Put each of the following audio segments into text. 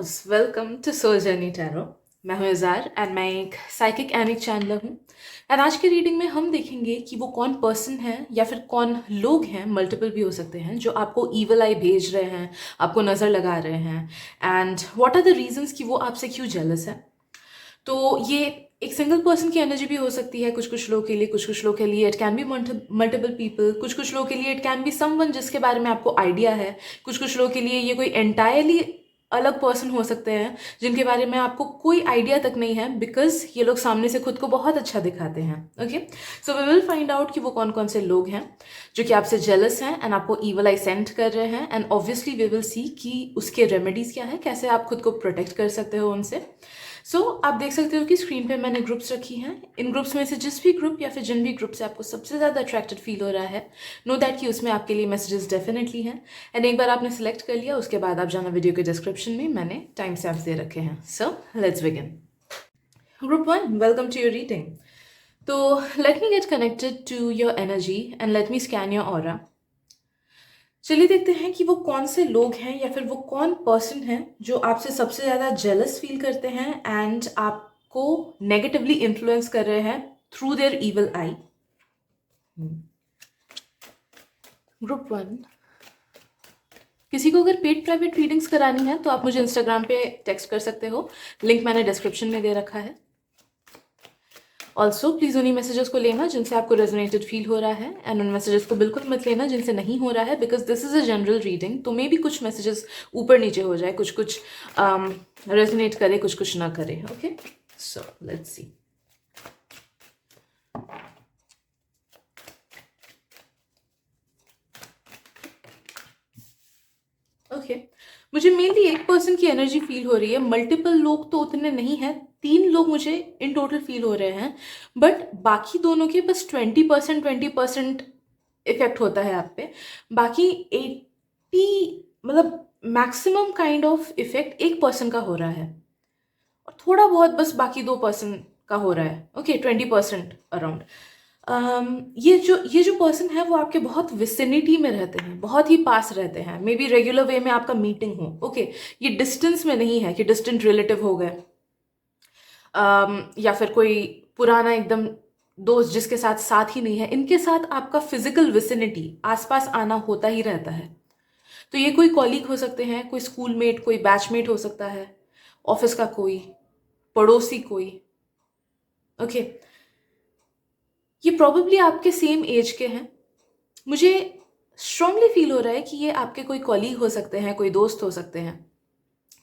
Loves welcome to soul journey tarot. मैं हूं इज़ार and मैं एक साइकिक एमिक चैनलर हूं। एंड आज के रीडिंग में हम देखेंगे कि वो कौन पर्सन है या फिर कौन लोग हैं, मल्टीपल भी हो सकते हैं, जो आपको ईवल आई भेज रहे हैं, आपको नज़र लगा रहे हैं। And what are the reasons कि वो आपसे क्यों जेलस है। तो ये एक सिंगल पर्सन की एनर्जी भी हो सकती है कुछ कुछ लोगों के लिए, कुछ कुछ लोगों के लिए it can be multiple people, कुछ कुछ लोगों के लिए इट कैन बी समवन जिसके बारे में आपको आइडिया है, कुछ कुछ लोगों के लिए ये कोई एंटायरली अलग पर्सन हो सकते हैं जिनके बारे में आपको कोई आइडिया तक नहीं है, बिकॉज ये लोग सामने से खुद को बहुत अच्छा दिखाते हैं। Okay, so we will find out कि वो कौन कौन से लोग हैं जो कि आपसे जेलस हैं एंड आपको ईवल आई सेंड कर रहे हैं। And obviously we will see कि उसके रेमेडीज क्या है, कैसे आप खुद को प्रोटेक्ट कर सकते हो उनसे। आप देख सकते हो कि स्क्रीन पे मैंने ग्रुप्स रखी हैं। इन ग्रुप्स में से जिस भी ग्रुप या फिर जिन भी ग्रुप से आपको सबसे ज़्यादा अट्रैक्टेड फील हो रहा है, नो दैट कि उसमें आपके लिए मैसेजेस डेफिनेटली हैं। एंड एक बार आपने सेलेक्ट कर लिया, उसके बाद आप जाना वीडियो के डिस्क्रिप्शन में, मैंने टाइम स्टैम्प्स दे रखे हैं। So let's begin. Group 1, welcome to your reading. तो let me get connected to your energy and let me scan your aura. चलिए देखते हैं कि वो कौन से लोग हैं या फिर वो कौन पर्सन है जो आपसे सबसे ज़्यादा जेलस फील करते हैं एंड आपको नेगेटिवली इन्फ्लुएंस कर रहे हैं through their evil I. Group 1, किसी को अगर पेड प्राइवेट रीडिंग्स करानी है तो आप मुझे इंस्टाग्राम पे टेक्स्ट कर सकते हो, लिंक मैंने डिस्क्रिप्शन में दे रखा है। ऑल्सो प्लीज़ उन्हीं मैसेजेस को लेना जिनसे आपको रेजोनेटेड फील हो रहा है, एंड उन मैसेजेस को बिल्कुल मत लेना जिनसे नहीं हो रहा है, because this is a general reading. तो मे भी कुछ मैसेजेस ऊपर नीचे हो जाए, कुछ कुछ रेजोनेट करे, कुछ कुछ ना करे। Okay, so let's see. Okay, मुझे मेनली एक पर्सन की एनर्जी फील हो रही है। मल्टीपल लोग तो उतने नहीं हैं, 3 लोग मुझे इन टोटल फील हो रहे हैं, बट बाकी दोनों के बस 20% इफेक्ट होता है आप पे। बाकी 80 मतलब मैक्सिमम काइंड ऑफ इफेक्ट एक पर्सन का हो रहा है, और थोड़ा बहुत बस बाकी 2 पर्सन का हो रहा है। Okay, 20% around. ये जो पर्सन है वो आपके बहुत विसिनिटी में रहते हैं, बहुत ही पास रहते हैं। मे बी रेगुलर वे में आपका मीटिंग हो। ओके, ये डिस्टेंस में नहीं है कि डिस्टेंट रिलेटिव हो गए, या फिर कोई पुराना एकदम दोस्त जिसके साथ साथ ही नहीं है। इनके साथ आपका फिजिकल विसिनिटी, आसपास आना होता ही रहता है। तो ये कोई कॉलीग हो सकते हैं, कोई स्कूलमेट, कोई बैचमेट हो सकता है, ऑफिस का कोई पड़ोसी कोई। ओके, ये प्रॉबेबली आपके सेम एज के हैं। मुझे स्ट्रांगली फील हो रहा है कि ये आपके कोई कॉलीग हो सकते हैं, कोई दोस्त हो सकते हैं,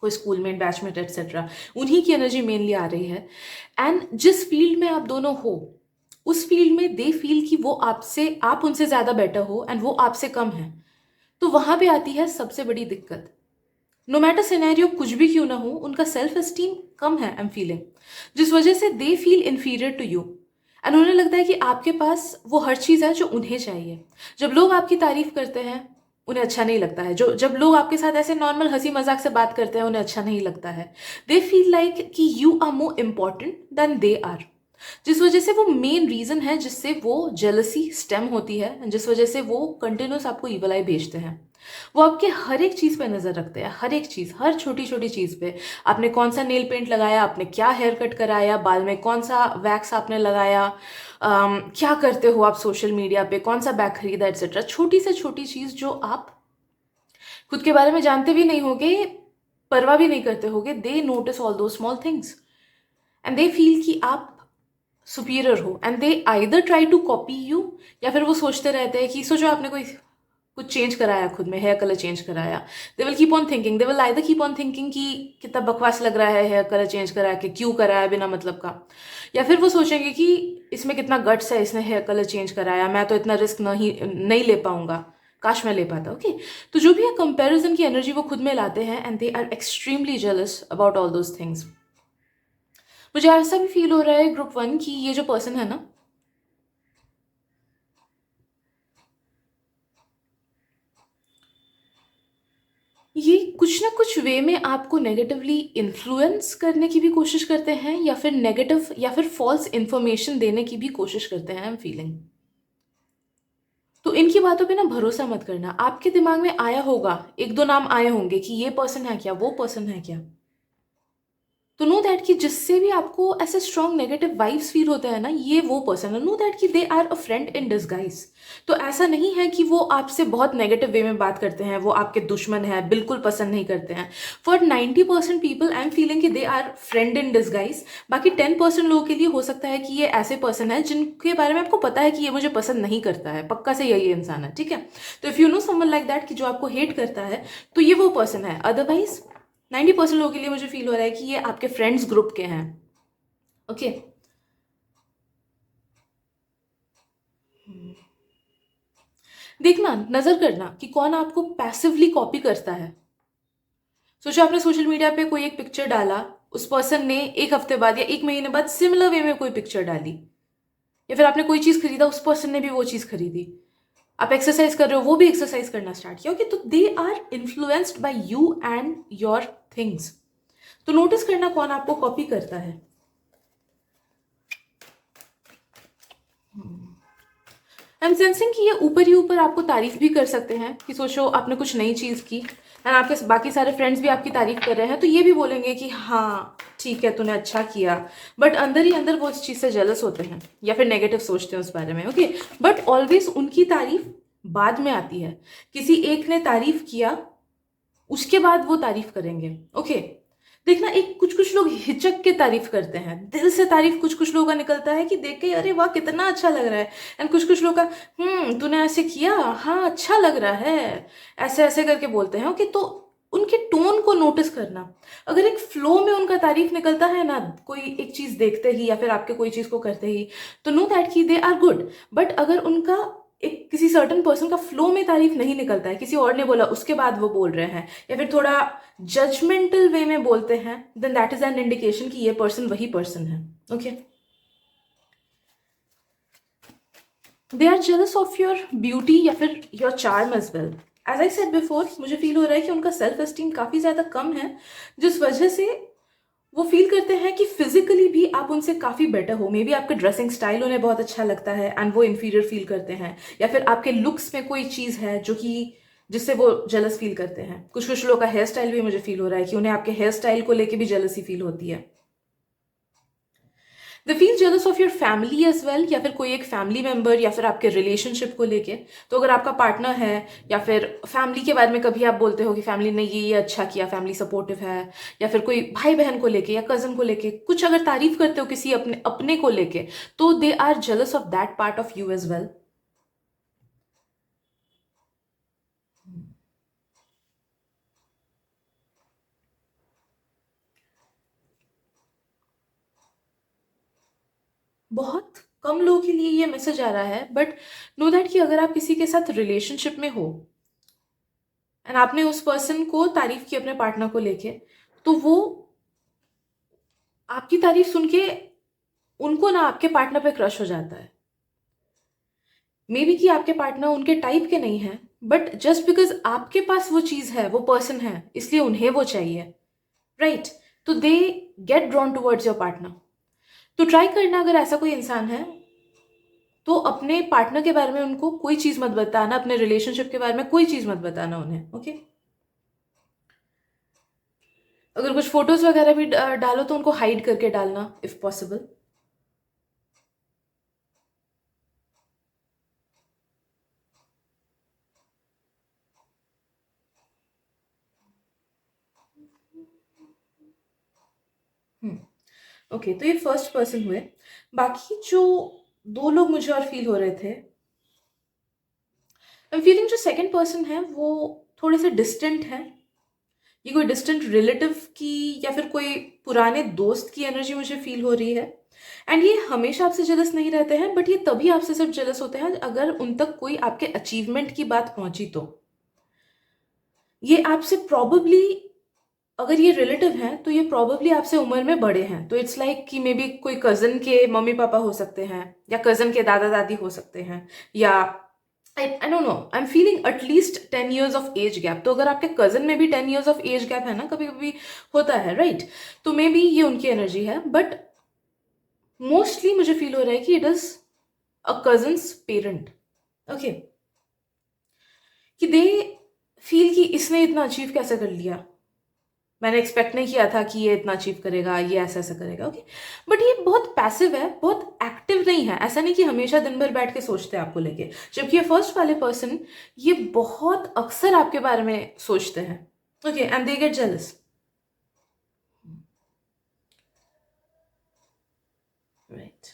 कोई स्कूलमेट, बैचमेट एटसेट्रा। उन्हीं की एनर्जी मेनली आ रही है। एंड जिस फील्ड में आप दोनों हो, उस फील्ड में दे फील कि वो आपसे, आप उनसे ज़्यादा बेटर हो एंड वो आपसे कम है। तो वहाँ पे आती है सबसे बड़ी दिक्कत। नो मैटर सिनेरियो कुछ भी क्यों ना हो, उनका सेल्फ एस्टीम कम है, आई एम फीलिंग, जिस वजह से they feel inferior to you. And उन्हें लगता है कि आपके पास वो हर चीज़ है जो उन्हें चाहिए। जब लोग आपकी तारीफ करते हैं उन्हें अच्छा नहीं लगता है। जो जब लोग आपके साथ ऐसे नॉर्मल हंसी मजाक से बात करते हैं उन्हें अच्छा नहीं लगता है। दे फील लाइक कि you are more important than they are, जिस वजह से वो मेन रीजन है जिससे वो जेलसी स्टेम होती है, जिस वजह से वो कंटिन्यूस आपको ईवल आई भेजते हैं। वो आपके हर एक चीज़ पे नज़र रखते हैं, हर एक चीज़, हर छोटी छोटी चीज़ पे। आपने कौन सा नेल पेंट लगाया, आपने क्या हेयर कट कराया, बाल में कौन सा वैक्स आपने लगाया, क्या करते हो आप सोशल मीडिया पे, कौन सा बैग खरीदा, एटसेट्रा। छोटी से छोटी चीज़ जो आप खुद के बारे में जानते भी नहीं होगे, परवाह भी नहीं करते होगे, they notice all those small things and they feel कि आप सुपीरियर हो, and they either try to copy you, या फिर वो सोचते रहते हैं कि सोचो आपने कोई कुछ चेंज कराया खुद में, हेयर कलर चेंज कराया, they will keep on thinking, they will either keep on thinking कि कितना बकवास लग रहा है हेयर कलर चेंज कराया, कि क्यों कराया बिना मतलब का। या फिर वो सोचेंगे कि इसमें कितना गट्स है, इसने हेयर कलर चेंज कराया, मैं तो इतना रिस्क नहीं ले पाऊंगा, काश मैं ले पाता। ओके, तो जो भी है कंपैरिजन की एनर्जी वो खुद में लाते हैं and they are extremely jealous about all those things. मुझे ऐसा भी फील हो रहा है ग्रुप 1 की ये जो पर्सन है ना, ये कुछ ना कुछ वे में आपको नेगेटिवली इन्फ्लुएंस करने की भी कोशिश करते हैं, या फिर नेगेटिव या फिर फॉल्स इंफॉर्मेशन देने की भी कोशिश करते हैं, आई एम फीलिंग। तो इनकी बातों पे ना भरोसा मत करना। आपके दिमाग में आया होगा, एक दो नाम आए होंगे कि ये पर्सन है क्या, वो पर्सन है क्या, तो नो दैट कि जिससे भी आपको ऐसे स्ट्रॉन्ग नेगेटिव वाइब्स फील होता है ना, ये वो पर्सन है। नो दैट कि they are a friend in disguise. तो ऐसा नहीं है कि वो आपसे बहुत नेगेटिव वे में बात करते हैं, वो आपके दुश्मन है, बिल्कुल पसंद नहीं करते हैं। For 90% people I am feeling कि they are friend in disguise. बाकी 10% लोगों के लिए हो सकता है कि ये ऐसे पर्सन है जिनके बारे में आपको पता है कि ये मुझे पसंद नहीं करता है, पक्का से यही इंसान है, ठीक है। तो if you know someone like that कि जो आपको हेट करता है, तो ये वो पर्सन है। अदरवाइज 90% लोगों के लिए मुझे फील हो रहा है कि ये आपके फ्रेंड्स ग्रुप के हैं। ओके। देखना, नजर करना कि कौन आपको पैसिवली कॉपी करता है। सोचो आपने सोशल मीडिया पे कोई एक पिक्चर डाला, उस पर्सन ने एक हफ्ते बाद या एक महीने बाद सिमिलर वे में कोई पिक्चर डाली, या फिर आपने कोई चीज खरीदा, उस पर्सन ने भी वो चीज खरीदी। आप एक्सरसाइज कर रहे हो, वो भी एक्सरसाइज करना स्टार्ट किया। ओके, तो they are influenced by you and your things. तो नोटिस करना कौन आपको कॉपी करता है। आई एम सेंसिंग कि ये ऊपर ही ऊपर आपको तारीफ भी कर सकते हैं कि सोचो आपने कुछ नई चीज़ की एंड आपके बाकी सारे फ्रेंड्स भी आपकी तारीफ कर रहे हैं, तो ये भी बोलेंगे कि हाँ ठीक है तूने अच्छा किया। बट अंदर ही अंदर वो इस चीज़ से जेलस होते हैं या फिर नेगेटिव सोचते हैं उस बारे में। ओके, बट ऑलवेज उनकी तारीफ बाद में आती है। किसी एक ने तारीफ किया, उसके बाद वो तारीफ करेंगे। ओके, देखना, एक कुछ कुछ लोग हिचक के तारीफ करते हैं, दिल से तारीफ कुछ कुछ लोगों का निकलता है कि देख के अरे वाह कितना अच्छा लग रहा है। एंड कुछ कुछ लोग का तूने ऐसे किया, हाँ अच्छा लग रहा है, ऐसे ऐसे करके बोलते हैं। ओके, तो उनके टोन को नोटिस करना। अगर एक फ्लो में उनका तारीफ निकलता है ना, कोई एक चीज देखते ही या फिर आपके कोई चीज को करते ही, तो नो दैट कि दे आर गुड। बट अगर उनका एक किसी सर्टन पर्सन का फ्लो में तारीफ नहीं निकलता है, किसी और ने बोला उसके बाद वो बोल रहे हैं, या फिर थोड़ा जजमेंटल वे में बोलते हैं, then that is an indication कि ये पर्सन वही पर्सन है। Okay, they are jealous of your beauty या फिर your charm as well. As I said before, मुझे फील हो रहा है कि उनका सेल्फ एस्टीम काफी ज्यादा कम है, जिस वजह से वो फील करते हैं कि फिजिकली भी आप उनसे काफी बेटर हो। मे बी आपका ड्रेसिंग स्टाइल उन्हें बहुत अच्छा लगता है एंड वो इंफीरियर फील करते हैं, या फिर आपके लुक्स में कोई चीज है जो कि जिससे वो जेलस फील करते हैं। कुछ कुछ लोगों का हेयर स्टाइल भी मुझे फील हो रहा है कि उन्हें आपके हेयर स्टाइल को लेके भी जेलसी फील होती है। They feel jealous of your family as well, या फिर कोई एक फैमिली मेंबर या फिर आपके रिलेशनशिप को लेके। तो अगर आपका पार्टनर है या फिर फैमिली के बारे में कभी आप बोलते हो कि फैमिली ने ये अच्छा किया, फैमिली सपोर्टिव है, या फिर कोई भाई बहन को लेके या कजन को लेके कुछ अगर तारीफ करते हो किसी अपने अपने को लेके, तो they are jealous of that part of you as well. बहुत कम लोगों के लिए ये मैसेज आ रहा है, बट नो दैट कि अगर आप किसी के साथ रिलेशनशिप में हो एंड आपने उस पर्सन को तारीफ की अपने पार्टनर को लेके, तो वो आपकी तारीफ सुन के उनको ना आपके पार्टनर पे क्रश हो जाता है। मे बी कि आपके पार्टनर उनके टाइप के नहीं है, बट जस्ट बिकॉज आपके पास वो चीज है, वो पर्सन है, इसलिए उन्हें वो चाहिए, राइट। तो they get drawn towards your partner. तो ट्राई करना, अगर ऐसा कोई इंसान है तो अपने पार्टनर के बारे में उनको कोई चीज मत बताना, अपने रिलेशनशिप के बारे में कोई चीज मत बताना उन्हें। ओके, अगर कुछ फोटोज वगैरह भी डालो तो उनको हाइड करके डालना इफ पॉसिबल। ओके, तो ये फर्स्ट पर्सन हुए। बाकी जो दो लोग मुझे और फील हो रहे थे, आई एम फीलिंग जो सेकंड पर्सन है वो थोड़े से डिस्टेंट है। ये कोई डिस्टेंट रिलेटिव की या फिर कोई पुराने दोस्त की एनर्जी मुझे फील हो रही है। एंड ये हमेशा आपसे जेलस नहीं रहते हैं, बट ये तभी आपसे सिर्फ जेलस होते हैं अगर उन तक कोई आपके अचीवमेंट की बात पहुंची। तो ये आपसे प्रॉबली, अगर ये रिलेटिव हैं तो ये प्रॉबली आपसे उम्र में बड़े हैं। तो इट्स लाइक कि मे बी कोई कजन के मम्मी पापा हो सकते हैं, या कजन के दादा दादी हो सकते हैं, या आई don't no, I am feeling at least 10 years of age gap. तो अगर आपके कजन में भी 10 years ऑफ एज गैप है ना, कभी कभी होता है, राइट। तो मे बी ये उनकी एनर्जी है, बट मोस्टली मुझे फील हो रहा है कि it is a cousins parent. Okay, कि दे फील कि इसने इतना अचीव कैसे कर लिया, मैंने एक्सपेक्ट नहीं किया था कि ये इतना अचीव करेगा, ये ऐसा ऐसा करेगा, ओके। बट ये बहुत पैसिव है, बहुत एक्टिव नहीं है। ऐसा नहीं कि हमेशा दिन भर बैठ के सोचते हैं आपको लेके, जबकि ये फर्स्ट वाले पर्सन ये बहुत अक्सर आपके बारे में सोचते हैं, okay, and they gate jealous. Right,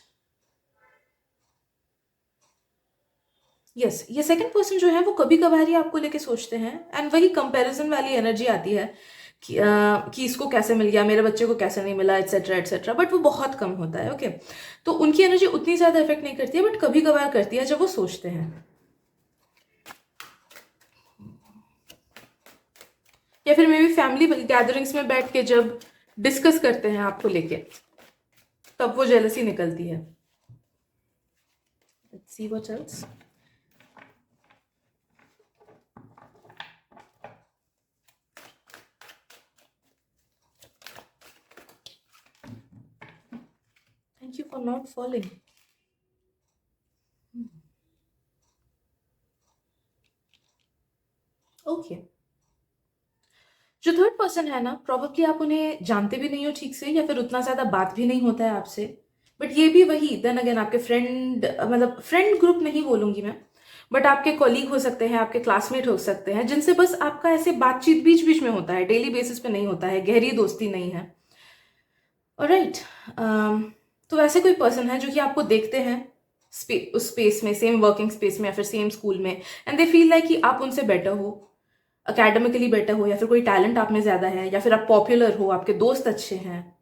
yes, ये सेकंड पर्सन जो है वो कभी कभार ही आपको लेके सोचते हैं, एंड वही कंपैरिजन वाली एनर्जी आती है कि इसको कैसे मिल गया, मेरे बच्चे को कैसे नहीं मिला, एटसेट्रा एटसेट्रा, बट वो बहुत कम होता है, ओके। तो उनकी एनर्जी उतनी ज़्यादा इफेक्ट नहीं करती है, बट कभी कभार करती है जब वो सोचते हैं, या फिर मे बी फैमिली गैदरिंग्स में बैठ के जब डिस्कस करते हैं आपको लेके, तब वो जेलसी निकलती है। Let's see what else. Thank you for not falling. Okay, जो थर्ड पर्सन है ना, प्रॉबेबली आप उन्हें जानते भी नहीं हो ठीक से, या फिर उतना ज़्यादा बात भी नहीं होता है आपसे, बट ये भी वही देन अगेन आपके फ्रेंड, मतलब फ्रेंड ग्रुप नहीं बोलूँगी मैं, बट आपके कॉलीग हो सकते हैं, आपके क्लासमेट हो सकते हैं, जिनसे बस आपका ऐसे बातचीत बीच बीच में होता है, डेली बेसिस पे नहीं होता है, गहरी दोस्ती नहीं है, ऑलराइट। तो वैसे कोई पर्सन है जो कि आपको देखते हैं उस स्पेस में, सेम वर्किंग स्पेस में या फिर सेम स्कूल में, एंड दे फील लाइक कि आप उनसे बेटर हो, अकेडमिकली बेटर हो, या फिर कोई टैलेंट आप में ज़्यादा है, या फिर आप पॉपुलर हो, आपके दोस्त अच्छे हैं,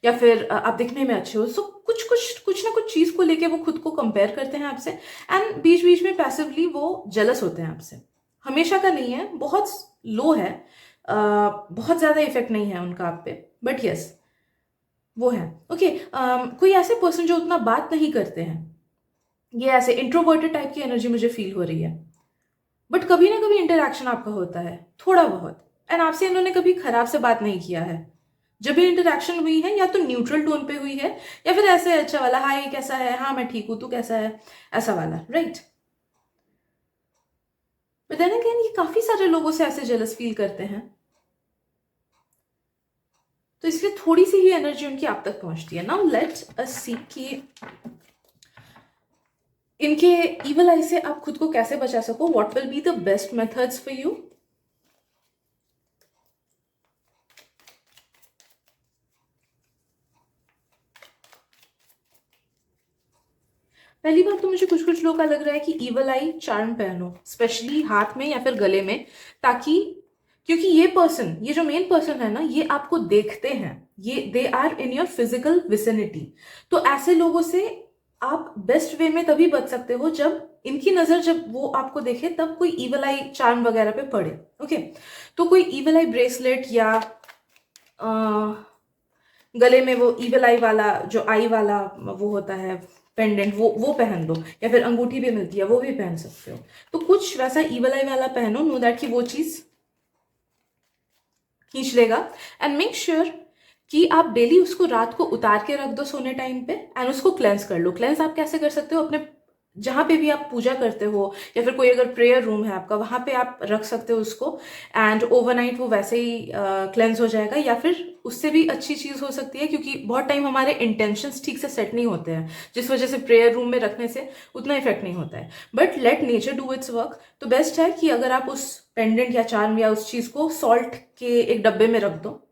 या फिर आप दिखने में अच्छे हो। सो कुछ ना कुछ चीज़ को लेके वो खुद को कंपेयर करते हैं आपसे, एंड बीच बीच में पैसिवली वो जेलस होते हैं आपसे। हमेशा का नहीं है, बहुत लो है, बहुत ज़्यादा इफेक्ट नहीं है उनका आप पे, बट यस वो है, ओके। कोई ऐसे पर्सन जो उतना बात नहीं करते हैं, ये ऐसे इंट्रोवर्टेड टाइप की एनर्जी मुझे फील हो रही है, बट कभी ना कभी इंटरेक्शन आपका होता है थोड़ा बहुत, एंड आपसे इन्होंने कभी खराब से बात नहीं किया है। जब भी इंटरेक्शन हुई है या तो न्यूट्रल टोन पे हुई है, या फिर ऐसे अच्छा वाला, हाय कैसा है, हाँ मैं ठीक हूँ, तू कैसा है, ऐसा वाला, राइट। बट देन अगेन ये काफी सारे लोगों से ऐसे जेलस फील करते हैं, तो इसलिए थोड़ी सी ही एनर्जी उनकी आप तक पहुंचती है। नाउ लेट्स अस सी कि इनके इवल आई से आप खुद को कैसे बचा सको, what will be the best methods for you. पहली बात तो मुझे कुछ कुछ लोग का लग रहा है कि ईवल आई चार्म पहनो, स्पेशली हाथ में या फिर गले में, ताकि, क्योंकि ये पर्सन, ये जो मेन पर्सन है ना, ये आपको देखते हैं, ये they are in your physical vicinity, तो ऐसे लोगों से आप बेस्ट वे में तभी बच सकते हो जब इनकी नजर, जब वो आपको देखे तब कोई ईवल आई चार्म वगैरह पे पड़े, ओके। तो कोई ईवल आई ब्रेसलेट या गले में वो ईवल आई वाला जो आई वाला वो होता है पेंडेंट, वो पहन लो, या फिर अंगूठी भी मिलती है वो भी पहन सकते हो। तो कुछ वैसा ईवल आई वाला पहनो, नो दैट कि वो चीज खींच लेगा, एंड मेक श्योर कि आप डेली उसको रात को उतार के रख दो सोने टाइम पे, एंड उसको क्लेंस कर लो। क्लेंस आप कैसे कर सकते हो, अपने जहाँ पे भी आप पूजा करते हो, या फिर कोई अगर प्रेयर रूम है आपका, वहाँ पे आप रख सकते हो उसको, एंड ओवरनाइट वो वैसे ही क्लेंस हो जाएगा। या फिर उससे भी अच्छी चीज़ हो सकती है, क्योंकि बहुत टाइम हमारे इंटेंशंस ठीक से सेट नहीं होते हैं, जिस वजह से प्रेयर रूम में रखने से उतना इफेक्ट नहीं होता है, but let nature do it's work. तो बेस्ट है कि अगर आप उस पेंडेंट या चार्म या उस चीज़ को सॉल्ट के एक डब्बे में रख दो,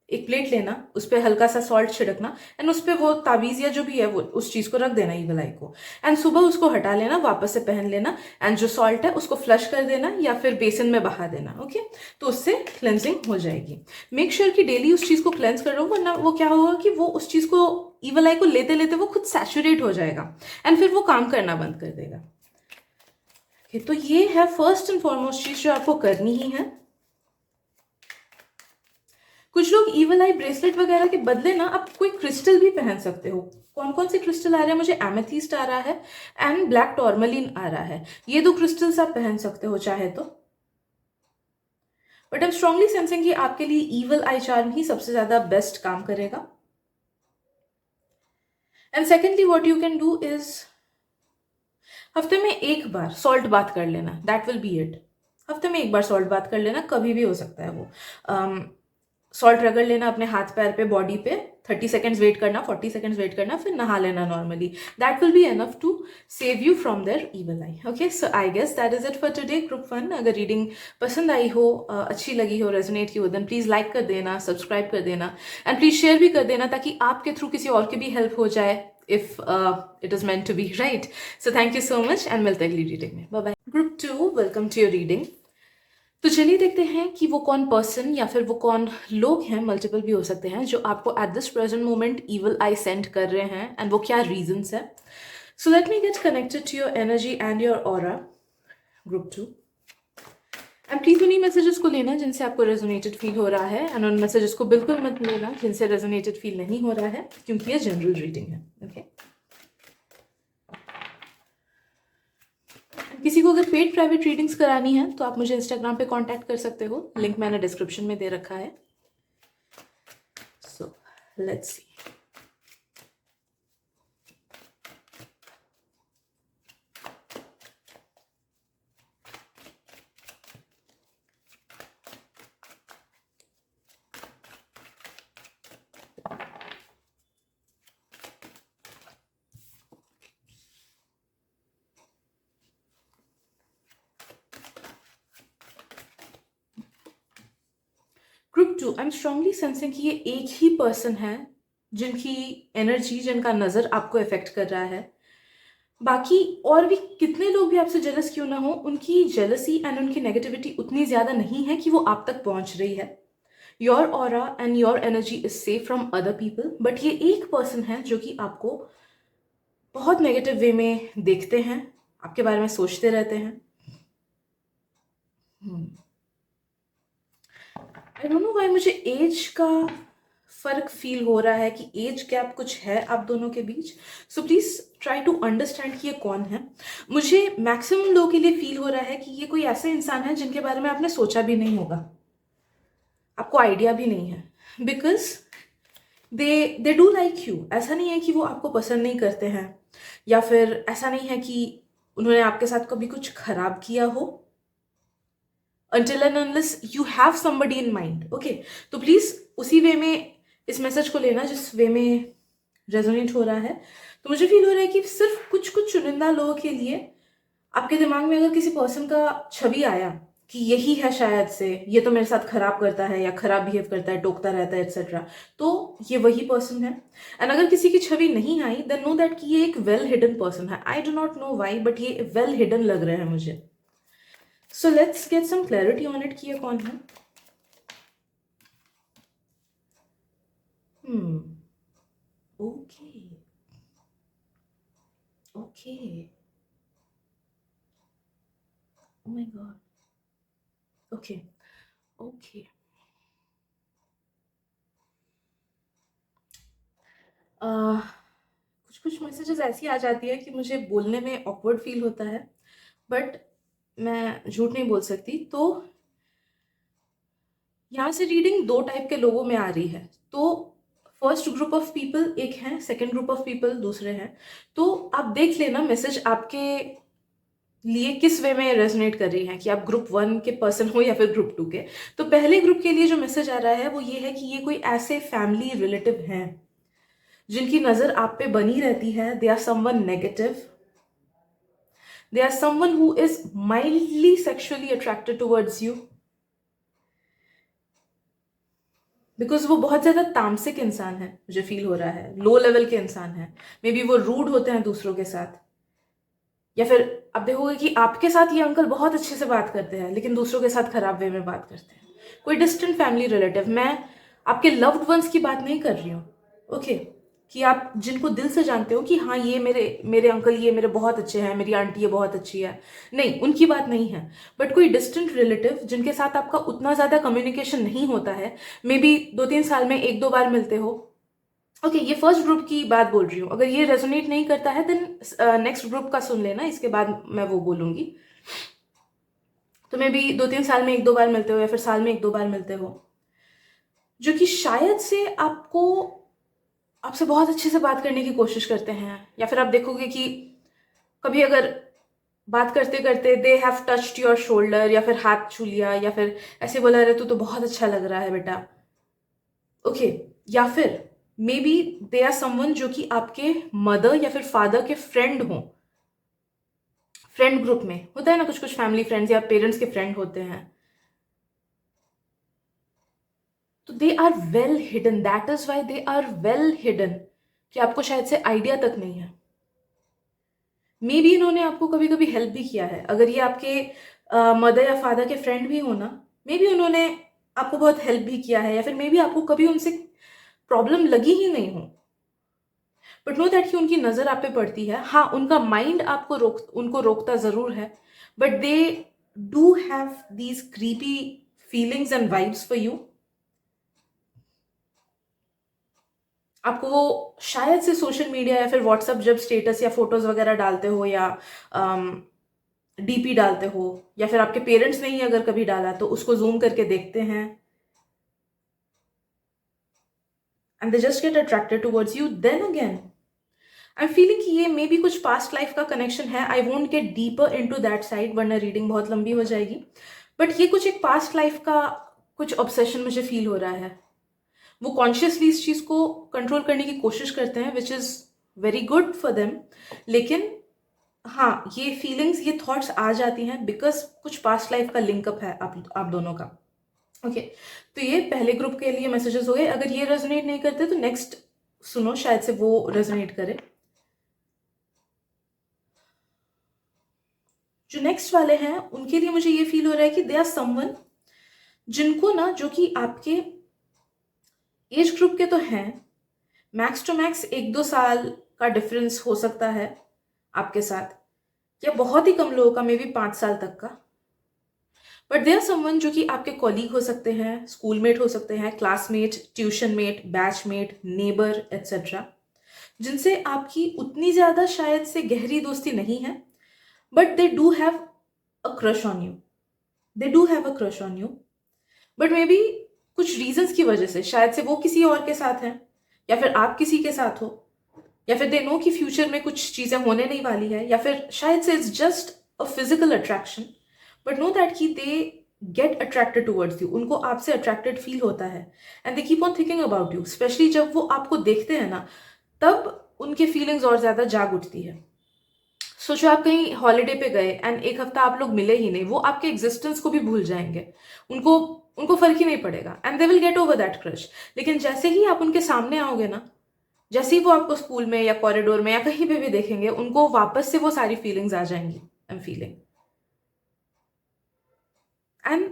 एक प्लेट लेना, उस पर हल्का सा सॉल्ट छिड़कना, एंड उस पर वो ताबीज या जो भी है वो उस चीज को रख देना, ईवल आई को, एंड सुबह उसको हटा लेना, वापस से पहन लेना, एंड जो सॉल्ट है उसको फ्लश कर देना या फिर बेसन में बहा देना, ओके। तो उससे क्लेंजिंग हो जाएगी। मेक श्योर कि डेली उस चीज को क्लेंस कर लो, वरना वो क्या होगा कि वो उस चीज को, ईवल आई को लेते लेते वो खुद सैचुरेट हो जाएगा, एंड फिर वो काम करना बंद कर देगा। तो ये है फर्स्ट एंड फॉरमोस्ट चीज जो आपको करनी ही है। कुछ लोग ईवल आई ब्रेसलेट वगैरह के बदले ना आप कोई क्रिस्टल भी पहन सकते हो। कौन कौन से क्रिस्टल आ रहे हैं, मुझे एमेथिस्ट आ रहा है एंड ब्लैक टॉर्मलिन आ रहा है। ये दो क्रिस्टल्स आप पहन सकते हो चाहे तो, but I am strongly sensing कि आपके लिए ईवल आई चार्म ही सबसे ज्यादा बेस्ट काम करेगा। And secondly what you can do is हफ्ते में एक बार सॉल्ट बात कर लेना, दैट विल बी इट। हफ्ते में एक बार सॉल्ट बात कर लेना, कभी भी हो सकता है वो। सॉल्ट रगड़ लेना अपने हाथ पैर पे, बॉडी पे, 30 सेकेंड्स वेट करना, 40 सेकेंड्स वेट करना, फिर नहा लेना normally. That will be enough to save you from their evil eye. Okay, so I guess that is it for today group 1. अगर रीडिंग पसंद आई हो, अच्छी लगी हो, रेजोनेट की हो, देन प्लीज़ लाइक कर देना, सब्सक्राइब कर देना, एंड प्लीज़ शेयर भी कर देना ताकि आपके थ्रू किसी और की भी हेल्प हो जाए, if it is meant to be, right? So thank you so much and मिलते हैं अगली रीडिंग में. Bye bye. Group 2, welcome to your reading. तो चलिए देखते हैं कि वो कौन पर्सन या फिर वो कौन लोग हैं, मल्टीपल भी हो सकते हैं, जो आपको at this present moment evil eye send कर रहे हैं, एंड वो क्या रीजंस है. So let me get connected to your energy and your aura, group 2. And please उन्हीं मैसेजेस को लेना जिनसे आपको रेजोनेटेड फील हो रहा है, एंड उन मैसेजेस को बिल्कुल मत लेना जिनसे रेजोनेटेड फील नहीं हो रहा है, क्योंकि ये जनरल रीडिंग है. ओके, किसी को अगर पेड प्राइवेट रीडिंग्स करानी है तो आप मुझे इंस्टाग्राम पे कांटेक्ट कर सकते हो, लिंक मैंने डिस्क्रिप्शन में दे रखा है. So let's see. Group 2, I am strongly sensing कि ये एक ही पर्सन है जिनकी एनर्जी, जिनका नज़र आपको इफेक्ट कर रहा है. बाकी और भी कितने लोग भी आपसे जेलस क्यों ना हो, उनकी जेलसी एंड उनकी नेगेटिविटी उतनी ज़्यादा नहीं है कि वो आप तक पहुंच रही है. Your aura and your energy is safe from other people, but ये एक पर्सन है जो कि आपको बहुत नेगेटिव वे में देखते हैं, आपके बारे में सोचते रहते हैं. आई डोंट नो व्हाई मुझे एज का फर्क फील हो रहा है, कि एज गैप कुछ है आप दोनों के बीच. So please try to understand कि ये कौन है. मुझे मैक्सिमम लोगों के लिए फील हो रहा है कि ये कोई ऐसे इंसान है जिनके बारे में आपने सोचा भी नहीं होगा, आपको आइडिया भी नहीं है, because they do like you. ऐसा नहीं है कि वो आपको पसंद नहीं करते हैं, या फिर ऐसा नहीं है कि उन्होंने आपके साथ कभी कुछ खराब किया हो, until and unless you have somebody in mind. Okay, तो प्लीज उसी वे में इस मैसेज को लेना जिस वे में रेजोनेट हो रहा है. तो मुझे फील हो रहा है कि सिर्फ कुछ कुछ चुनिंदा लोगों के लिए आपके दिमाग में अगर किसी पर्सन का छवि आया कि यही है शायद से, ये तो मेरे साथ खराब करता है या खराब बिहेव करता है, टोकता रहता है, एक्सेट्रा, तो ये वही पर्सन है. एंड अगर किसी की छवि नहीं आई, देन नो दैट कि ये एक वेल हिडन पर्सन है. I do not know why, but ये वेल हिडन लग रहे हैं मुझे. So let's get some clarity on it कि ये कौन है. Okay. Okay. Oh my God. Okay. Okay. कुछ कुछ मैसेजेस ऐसी आ जाती है कि मुझे बोलने में ऑकवर्ड फील होता है, बट मैं झूठ नहीं बोल सकती. तो यहाँ से रीडिंग दो टाइप के लोगों में आ रही है. तो फर्स्ट ग्रुप ऑफ पीपल एक है, सेकंड ग्रुप ऑफ पीपल दूसरे हैं. तो आप देख लेना मैसेज आपके लिए किस वे में रेजोनेट कर रही है, कि आप ग्रुप 1 के पर्सन हो या फिर ग्रुप 2 के. तो पहले ग्रुप के लिए जो मैसेज आ रहा है वो ये है कि ये कोई ऐसे फैमिली रिलेटिव हैं जिनकी नज़र आप पे बनी रहती है. They are someone negative, they are someone who is mildly sexually attracted towards you, because वो बहुत ज़्यादा तामसिक इंसान है. मुझे फील हो रहा है लो लेवल के इंसान है. मे बी वो रूड होते हैं दूसरों के साथ, या फिर आप देखोगे कि आपके साथ ये अंकल बहुत अच्छे से बात करते हैं लेकिन दूसरों के साथ खराब वे में बात करते हैं. कोई डिस्टेंट फैमिली रिलेटिव. मैं आपके लव्ड वंस की बात नहीं कर रही हूँ. ओके, कि आप जिनको दिल से जानते हो कि हाँ ये मेरे मेरे अंकल ये मेरे बहुत अच्छे हैं, मेरी आंटी ये बहुत अच्छी है, नहीं, उनकी बात नहीं है. बट कोई डिस्टेंट रिलेटिव जिनके साथ आपका उतना ज़्यादा कम्युनिकेशन नहीं होता है, मे बी 2-3 साल में 1-2 बार मिलते हो. ओके, ये फर्स्ट ग्रुप की बात बोल रही हूँ. अगर ये रेजोनेट नहीं करता है देन नेक्स्ट ग्रुप का सुन लेना, इसके बाद मैं वो बोलूँगी. तो मे बी 2-3 साल में 1-2 बार मिलते हो, या फिर साल में 1-2 बार मिलते हो, जो कि शायद से आपसे बहुत अच्छे से बात करने की कोशिश करते हैं. या फिर आप देखोगे कि कभी अगर बात करते करते they have touched your shoulder, या फिर हाथ छू लिया, या फिर ऐसे बोला, अरे तू तो बहुत अच्छा लग रहा है बेटा. ओके, या फिर मे बी दे आर समवन जो कि आपके मदर या फिर फादर के फ्रेंड हो। फ्रेंड ग्रुप में होता है ना कुछ कुछ फैमिली फ्रेंड्स या पेरेंट्स के फ्रेंड होते हैं, तो they are well hidden, that is why they are well hidden, कि आपको शायद से आइडिया तक नहीं है। मे बी इन्होंने आपको कभी कभी हेल्प भी किया है, अगर ये आपके मदर या फादर के फ्रेंड भी हो ना, मे बी उन्होंने आपको बहुत हेल्प भी किया है, या फिर मे बी आपको कभी उनसे प्रॉब्लम लगी ही नहीं हो, बट नो दैट कि उनकी नज़र आप पे पड़ती है। हाँ, उनका माइंड उनको रोकता ज़रूर है, but they do have these creepy feelings and vibes for you. आपको वो शायद से सोशल मीडिया या फिर व्हाट्सएप जब स्टेटस या फोटोज वगैरह डालते हो, या डीपी डालते हो, या फिर आपके पेरेंट्स ने ही अगर कभी डाला तो उसको जूम करके देखते हैं, and they just get attracted towards you. Then again I am feeling कि ये मे बी कुछ पास्ट लाइफ का कनेक्शन है। I won't get deeper into that side, वरना रीडिंग बहुत लंबी हो जाएगी, बट ये कुछ एक पास्ट लाइफ का कुछ ऑब्सेशन मुझे फील हो रहा है। वो कॉन्शियसली इस चीज़ को कंट्रोल करने की कोशिश करते हैं, which is very good for them, लेकिन हाँ, ये फीलिंग्स, ये थॉट्स आ जाती हैं बिकॉज कुछ पास्ट लाइफ का लिंकअप है आप दोनों का। ओके, तो ये पहले ग्रुप के लिए मैसेजेस हो गए। अगर ये रेजोनेट नहीं करते तो नेक्स्ट सुनो, शायद से वो रेजोनेट करे। जो नेक्स्ट वाले हैं उनके लिए मुझे ये फील हो रहा है कि दे आर समवन जिनको ना, जो कि आपके एज ग्रुप के तो हैं, मैक्स टू मैक्स 1-2 साल का डिफरेंस हो सकता है आपके साथ, या बहुत ही कम लोगों का मे बी 5 साल तक का, बट दे आर समवन जो कि आपके कॉलीग हो सकते हैं, स्कूलमेट हो सकते हैं, classmate, tuition mate, batchmate, neighbour etcetera, जिनसे आपकी उतनी ज़्यादा शायद से गहरी दोस्ती नहीं है, but they do have a crush on you, they do have a crush on you, but may be कुछ रीजंस की वजह से शायद से वो किसी और के साथ हैं, या फिर आप किसी के साथ हो, या फिर दे नो कि फ्यूचर में कुछ चीज़ें होने नहीं वाली है, या फिर शायद से it's just a physical attraction, but no that कि they get attracted towards you, उनको आपसे अट्रैक्टेड फील होता है, and they keep on thinking about you, specially जब वो आपको देखते हैं ना, तब उनके फीलिंग्स और ज़्यादा जाग उठती है। सोचो आप कहीं हॉलीडे पे गए एंड एक हफ्ता आप लोग मिले ही नहीं, वो आपके एग्जिस्टेंस को भी भूल जाएंगे, उनको उनको फर्क ही नहीं पड़ेगा, and they will get over that crush. लेकिन जैसे ही आप उनके सामने आओगे ना, जैसे ही वो आपको स्कूल में या कॉरिडोर में या कहीं पे भी देखेंगे, उनको वापस से वो सारी फीलिंग्स आ जाएंगी। आई am feeling, and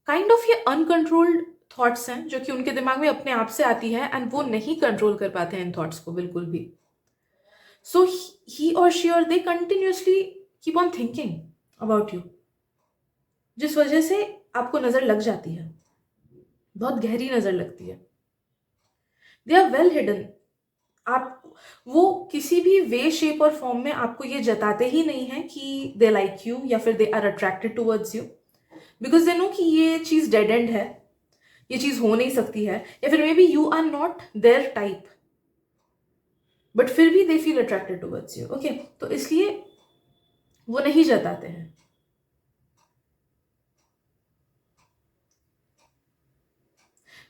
kind of ये अनकंट्रोल्ड थॉट्स हैं जो कि उनके दिमाग में अपने आप से आती है, एंड वो नहीं कंट्रोल कर पाते हैं इन थॉट्स को बिल्कुल भी। सो ही और शी और they continuously keep on thinking about you, जिस वजह से आपको नजर लग जाती है, बहुत गहरी नजर लगती है। दे आर वेल हिडन, आप वो किसी भी वे शेप और फॉर्म में आपको ये जताते ही नहीं है कि दे लाइक यू या फिर they are attracted towards you, because they know कि ये चीज डेड एंड है, ये चीज हो नहीं सकती है, या फिर may be you are not their type, but फिर भी they feel attracted towards you. Okay, तो इसलिए वो नहीं जताते हैं।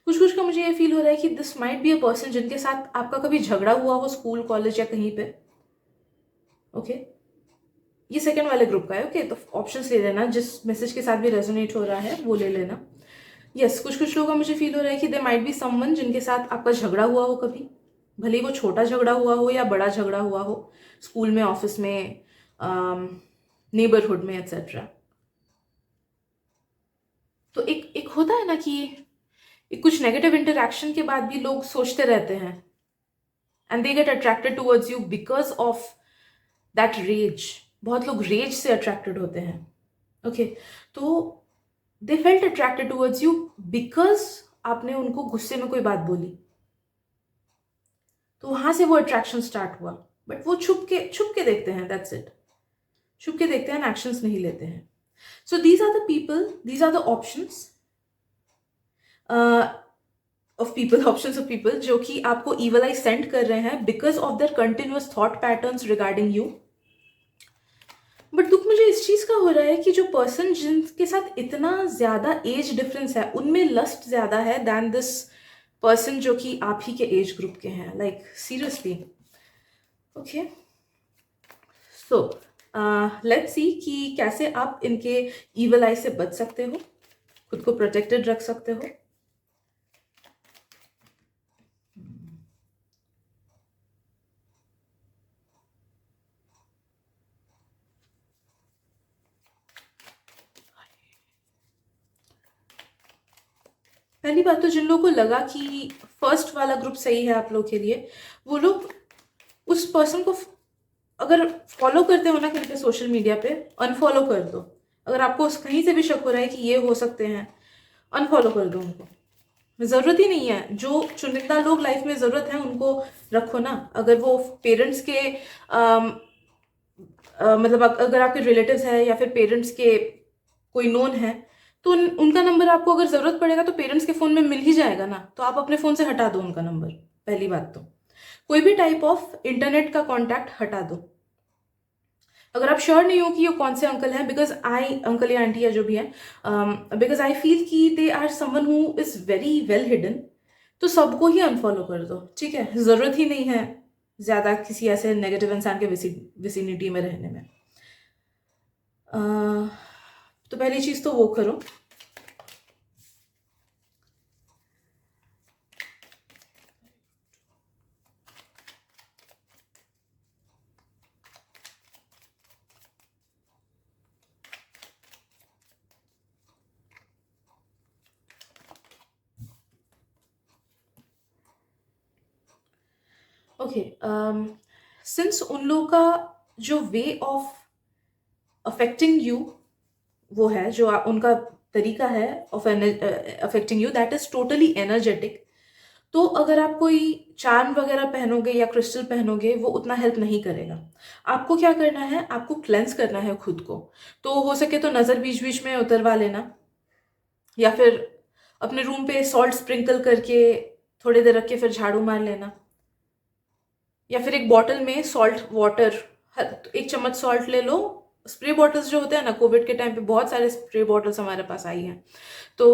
कुछ कुछ का मुझे ये फील हो रहा है कि this might be a person जिनके साथ आपका कभी झगड़ा हुआ हो स्कूल कॉलेज या कहीं पे। ओके, ये सेकंड वाले ग्रुप का है। ओके, तो ऑप्शंस ले लेना, जिस मैसेज के साथ भी रेजोनेट हो रहा है वो ले लेना। यस, कुछ कुछ लोगों का मुझे फील हो रहा है कि दे माइट बी समवन जिनके साथ आपका झगड़ा हुआ हो कभी, भले ही वो छोटा झगड़ा हुआ हो या बड़ा झगड़ा हुआ हो, स्कूल में, ऑफिस में, नेबरहुड में एट्सेट्रा। तो एक एक होता है ना कि एक कुछ नेगेटिव इंटरेक्शन के बाद भी लोग सोचते रहते हैं, and they get attracted towards you because of that rage. बहुत लोग रेज से अट्रैक्टेड होते हैं। ओके, तो they felt attracted towards you because आपने उनको गुस्से में कोई बात बोली, तो वहां से वो अट्रैक्शन स्टार्ट हुआ, बट वो छुप के देखते हैं, दैट्स इट, छुप के देखते हैं, एक्शंस नहीं लेते हैं। So these are the people, these are the options options of people जो कि आपको ईवल आई सेंड कर रहे हैं because of their continuous thought patterns regarding you. But दुख मुझे इस चीज का हो रहा है कि जो पर्सन जिनके साथ इतना ज्यादा एज डिफरेंस है, उनमें लस्ट ज्यादा है दैन दिस पर्सन जो कि आप ही के एज ग्रुप के हैं, like seriously. Okay, so let's see कि कैसे आप इनके ईवल आई से बच सकते हो, खुद को प्रोटेक्टेड रख सकते हो। पहली बात तो जिन लोगों को लगा कि फर्स्ट वाला ग्रुप सही है आप लोग के लिए, वो लोग उस पर्सन को अगर फॉलो करते हो ना कहीं पे सोशल मीडिया पे, अनफॉलो कर दो। अगर आपको कहीं से भी शक हो रहा है कि ये हो सकते हैं, अनफॉलो कर दो उनको। ज़रूरत ही नहीं है। जो चुनिंदा लोग लाइफ में ज़रूरत है उनको रखो ना। अगर वो पेरेंट्स के मतलब अगर आपके रिलेटिव्स हैं या फिर पेरेंट्स के कोई नोन है, तो उनका नंबर आपको अगर ज़रूरत पड़ेगा तो पेरेंट्स के फ़ोन में मिल ही जाएगा ना, तो आप अपने फ़ोन से हटा दो उनका नंबर। पहली बात तो कोई भी टाइप ऑफ इंटरनेट का कॉन्टैक्ट हटा दो। अगर आप श्योर नहीं हो कि ये कौन से अंकल हैं, बिकॉज आई अंकल या आंटी या जो भी है, बिकॉज आई फील कि they are someone who is very well hidden, तो सबको ही अनफॉलो कर दो, ठीक है। ज़रूरत ही नहीं है ज़्यादा किसी ऐसे नेगेटिव इंसान के विसिनिटी में रहने में। तो पहली चीज़ तो वो करो। ओके, सिंस उन लोगों का जो वे ऑफ अफेक्टिंग यू वो है, जो उनका तरीका है of affecting you, that is totally energetic. तो अगर आप कोई चार्म वगैरह पहनोगे या क्रिस्टल पहनोगे, वो उतना हेल्प नहीं करेगा। आपको क्या करना है, आपको क्लेंस करना है खुद को। तो हो सके तो नज़र बीच बीच में उतरवा लेना, या फिर अपने रूम पे सॉल्ट स्प्रिंकल करके थोड़ी देर रख के फिर झाड़ू मार लेना, या फिर एक बॉटल में सॉल्ट वाटर, 1 चम्मच सॉल्ट ले लो। स्प्रे बॉटल्स जो होते हैं ना, कोविड के टाइम पे बहुत सारे स्प्रे बॉटल्स हमारे पास आई हैं, तो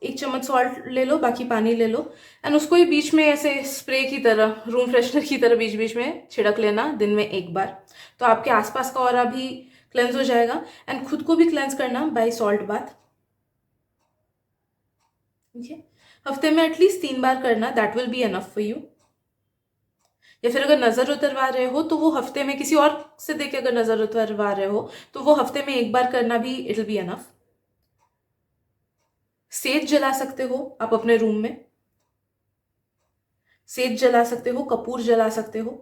1 चम्मच सॉल्ट ले लो, बाकी पानी ले लो, एंड उसको ही बीच में ऐसे स्प्रे की तरह, रूम फ्रेशनर की तरह बीच बीच में छिड़क लेना दिन में 1 बार। तो आपके आसपास का ऑरा भी क्लेंस हो जाएगा, एंड खुद को भी क्लेंस करना बाय सॉल्ट बाथ। ओके, हफ्ते में एटलीस्ट 3 बार करना, that will be enough for you. या फिर अगर नज़र उतरवा रहे हो तो वो हफ्ते में किसी और से देख के अगर नज़र उतरवा रहे हो तो वो हफ्ते में 1 बार करना भी, it will be enough. Says जला सकते हो आप अपने रूम में, सेज जला सकते हो, कपूर जला सकते हो,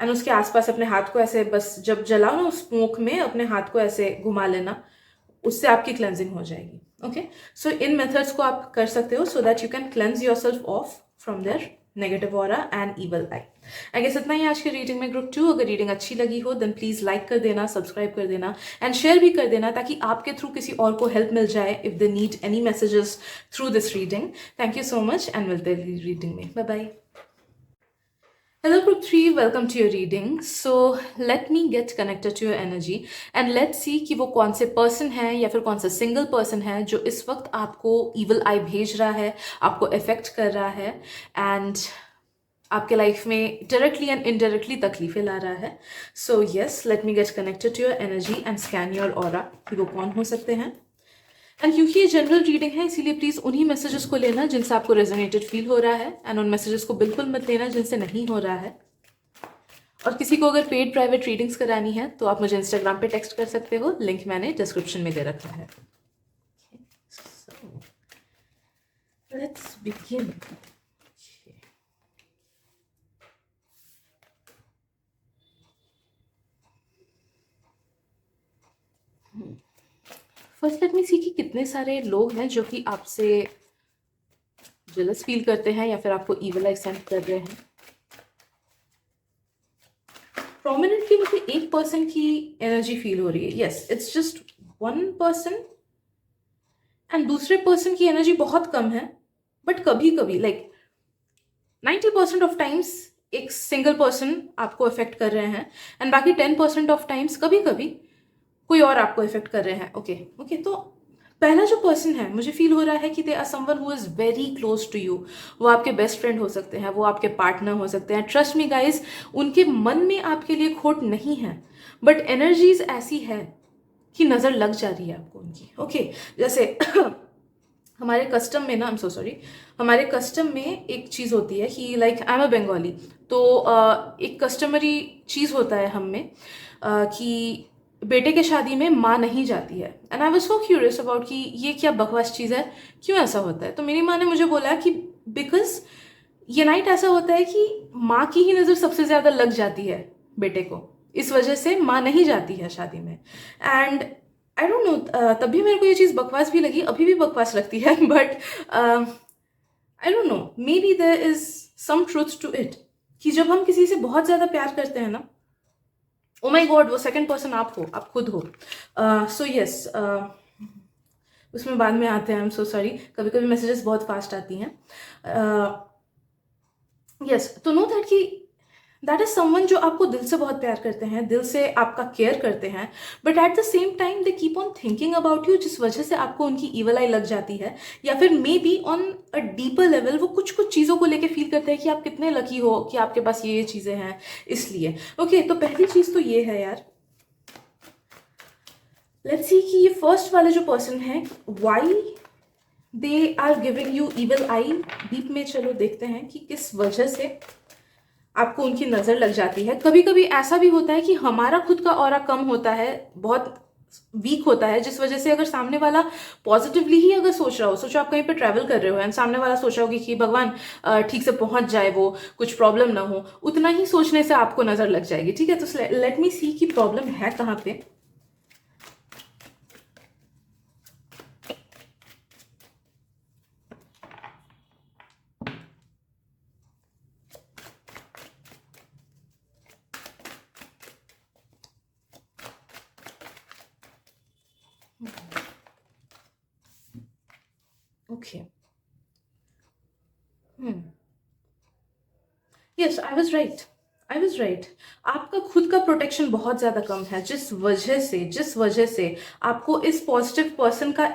एंड उसके आसपास अपने हाथ को ऐसे, बस जब जलाओ ना उस स्मोक में अपने हाथ को ऐसे घुमा लेना, उससे आपकी क्लेंजिंग हो जाएगी। ओके, सो इन मेथड्स को आप कर सकते हो so that you can cleanse yourself off from their negative aura and evil eye. I guess इतना ही आज की रीडिंग में ग्रुप 2। अगर रीडिंग अच्छी लगी हो देन प्लीज लाइक कर देना, सब्सक्राइब कर देना एंड शेयर भी कर देना, ताकि आपके थ्रू किसी और को हेल्प मिल जाए if they need any messages through this reading. Thank you so much and मिलते हैं रीडिंग में। Bye bye. Hello group 3, welcome to your reading. So let me get connected to your energy and let's see कि वो कौन से person है या फिर कौन सा सिंगल पर्सन है जो इस वक्त आपको evil eye भेज रहा है, आपको इफेक्ट कर रहा है एंड आपके लाइफ में डायरेक्टली एंड इनडायरेक्टली तकलीफें ला रहा है। So yes, let me get connected to your energy and scan your aura कि वो कौन हो सकते हैं। एंड क्योंकि ये जनरल रीडिंग है इसीलिए प्लीज़ उन्हीं मैसेजेस को लेना जिनसे आपको रेजोनेटेड फील हो रहा है, एंड उन मैसेजेस को बिल्कुल मत लेना जिनसे नहीं हो रहा है। और किसी को अगर पेड प्राइवेट रीडिंग्स करानी है तो आप मुझे इंस्टाग्राम पे टेक्स्ट कर सकते हो, लिंक मैंने डिस्क्रिप्शन में दे रखा है। Let's begin. First let me see कि कितने सारे लोग हैं जो कि आपसे जेलस फील करते हैं या फिर आपको ईवल आई सेंड कर रहे हैं। प्रोमिनेंटली मुझे एक पर्सन की एनर्जी फील हो रही है। Yes, it's just one person, and दूसरे पर्सन की एनर्जी बहुत कम है, बट कभी कभी लाइक 90% ऑफ टाइम्स एक सिंगल पर्सन आपको अफेक्ट कर रहे हैं, एंड बाकी 10% ऑफ टाइम्स कभी कभी कोई और आपको इफेक्ट कर रहे हैं। ओके, तो पहला जो पर्सन है, मुझे फील हो रहा है कि they are someone who is very close to you. वो आपके बेस्ट फ्रेंड हो सकते हैं, वो आपके पार्टनर हो सकते हैं। ट्रस्ट मी गाइज, उनके मन में आपके लिए खोट नहीं है, बट एनर्जीज ऐसी है कि नज़र लग जा रही है आपको उनकी। ओके, जैसे हमारे कस्टम में ना, आई एम सो सॉरी, हमारे कस्टम में एक चीज़ होती है कि like I am a Bengali, तो एक कस्टमरी चीज़ होता है हम में कि बेटे के शादी में माँ नहीं जाती है। And I was so curious about कि ये क्या बकवास चीज़ है, क्यों ऐसा होता है। तो मेरी माँ ने मुझे बोला कि बिकॉज ये नाइट ऐसा होता है कि माँ की ही नज़र सबसे ज़्यादा लग जाती है बेटे को, इस वजह से माँ नहीं जाती है शादी में। एंड आई डोंट नो, तभी मेरे को ये चीज़ बकवास भी लगी, अभी भी बकवास लगती है, but I don't know, maybe there is some truth to it, कि जब हम किसी से बहुत ज़्यादा प्यार करते हैं ना, ओ माई गॉड, वो सेकंड पर्सन आप हो, आप खुद हो। सो यस, उसमें बाद में आते हैं, आई एम सो सॉरी, कभी कभी मैसेजेस बहुत फास्ट आती हैं। यस, तो नो दैट कि दैट इज समवन जो आपको दिल से बहुत प्यार करते हैं, दिल से आपका केयर करते हैं, but at the same time they keep on thinking about you, जिस वजह से आपको उनकी ईवल आई लग जाती है। या फिर may be on a deeper level वो कुछ कुछ चीज़ों को लेके फील करते हैं कि आप कितने लकी हो कि आपके पास ये चीज़ें हैं, इसलिए। ओके, तो पहली चीज़ तो ये है यार, लेट्स सी कि ये फर्स्ट वाले जो पर्सन है, why they are giving you evil eye. Deep में चलो देखते हैं कि किस वजह से आपको उनकी नज़र लग जाती है। कभी कभी ऐसा भी होता है कि हमारा खुद का ऑरा कम होता है, बहुत वीक होता है, जिस वजह से अगर सामने वाला पॉजिटिवली ही अगर सोच रहा हो, सोचो आप कहीं पे ट्रैवल कर रहे हो एंड सामने वाला सोच रहा होगी कि भगवान ठीक से पहुंच जाए, वो कुछ प्रॉब्लम ना हो, उतना ही सोचने से आपको नज़र लग जाएगी। ठीक है, तो लेट मी सी कि प्रॉब्लम है कहाँ पे। Okay, yes, I was right, I was right. आपका खुद का प्रोटेक्शन बहुत ज़्यादा कम है, जिस वजह से आपको इस पॉजिटिव पर्सन का